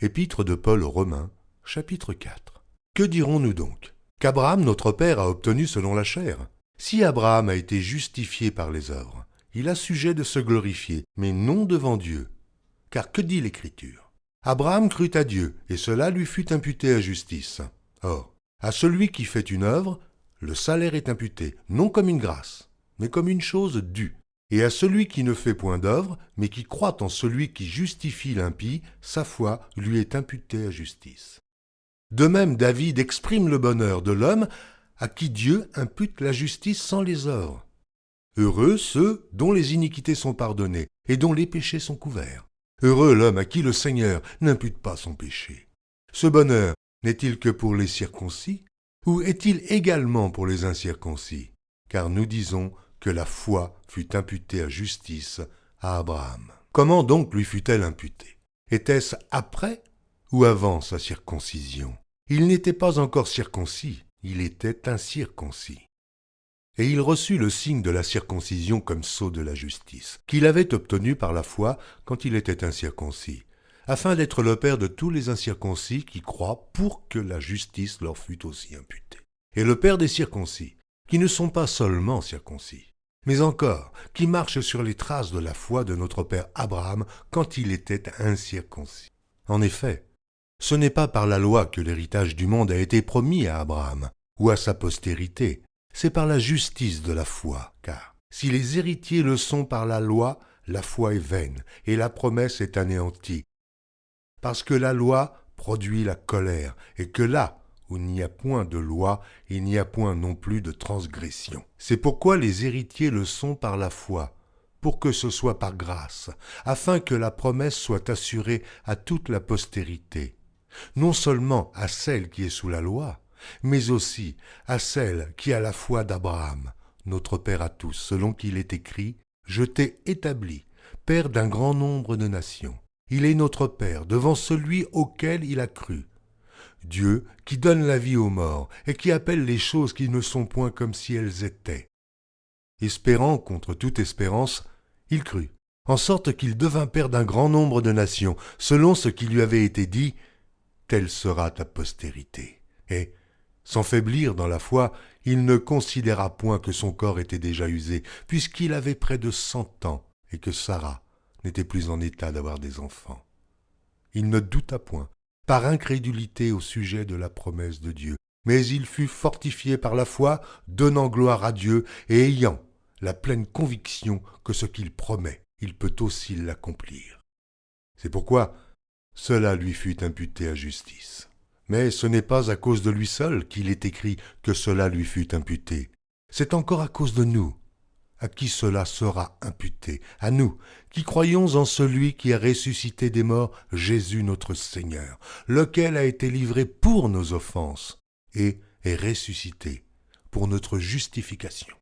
Épître de Paul aux Romains, chapitre 4. Que dirons-nous donc? Qu'Abraham, notre père, a obtenu selon la chair. Si Abraham a été justifié par les œuvres, il a sujet de se glorifier, mais non devant Dieu. Car que dit l'Écriture? Abraham crut à Dieu, et cela lui fut imputé à justice. Or, à celui qui fait une œuvre, le salaire est imputé, non comme une grâce, mais comme une chose due. Et à celui qui ne fait point d'œuvre, mais qui croit en celui qui justifie l'impie, sa foi lui est imputée à justice. De même, David exprime le bonheur de l'homme à qui Dieu impute la justice sans les œuvres. Heureux ceux dont les iniquités sont pardonnées et dont les péchés sont couverts. Heureux l'homme à qui le Seigneur n'impute pas son péché. Ce bonheur n'est-il que pour les circoncis, ou est-il également pour les incirconcis? Car nous disons que la foi fut imputée à justice à Abraham. Comment donc lui fut-elle imputée? Était-ce après ou avant sa circoncision? Il n'était pas encore circoncis, il était incirconcis. Et il reçut le signe de la circoncision comme sceau de la justice, qu'il avait obtenu par la foi quand il était incirconcis, afin d'être le père de tous les incirconcis qui croient pour que la justice leur fût aussi imputée. Et le père des circoncis, qui ne sont pas seulement circoncis, mais encore qui marchent sur les traces de la foi de notre père Abraham quand il était incirconcis. En effet, ce n'est pas par la loi que l'héritage du monde a été promis à Abraham ou à sa postérité, c'est par la justice de la foi, car si les héritiers le sont par la loi est vaine et la promesse est anéantie, parce que la loi produit la colère, et que là où il n'y a point de loi, il n'y a point non plus de transgression. C'est pourquoi les héritiers le sont par la foi, pour que ce soit par grâce, afin que la promesse soit assurée à toute la postérité, non seulement à celle qui est sous la loi, mais aussi à celle qui a la foi d'Abraham, notre Père à tous, selon qu'il est écrit « Je t'ai établi, Père d'un grand nombre de nations ». Il est notre Père devant celui auquel il a cru. Dieu qui donne la vie aux morts et qui appelle les choses qui ne sont point comme si elles étaient. Espérant contre toute espérance, il crut, en sorte qu'il devint père d'un grand nombre de nations, selon ce qui lui avait été dit, telle sera ta postérité. Et, sans faiblir dans la foi, il ne considéra point que son corps était déjà usé, puisqu'il avait près de 100 ans, et que Sarah n'était plus en état d'avoir des enfants. Il ne douta point, par incrédulité au sujet de la promesse de Dieu, mais il fut fortifié par la foi, donnant gloire à Dieu et ayant la pleine conviction que ce qu'il promet, il peut aussi l'accomplir. C'est pourquoi cela lui fut imputé à justice. Mais ce n'est pas à cause de lui seul qu'il est écrit que cela lui fut imputé. C'est encore à cause de nous, à qui cela sera imputé, à nous, qui croyons en celui qui a ressuscité des morts, Jésus notre Seigneur, lequel a été livré pour nos offenses et est ressuscité pour notre justification.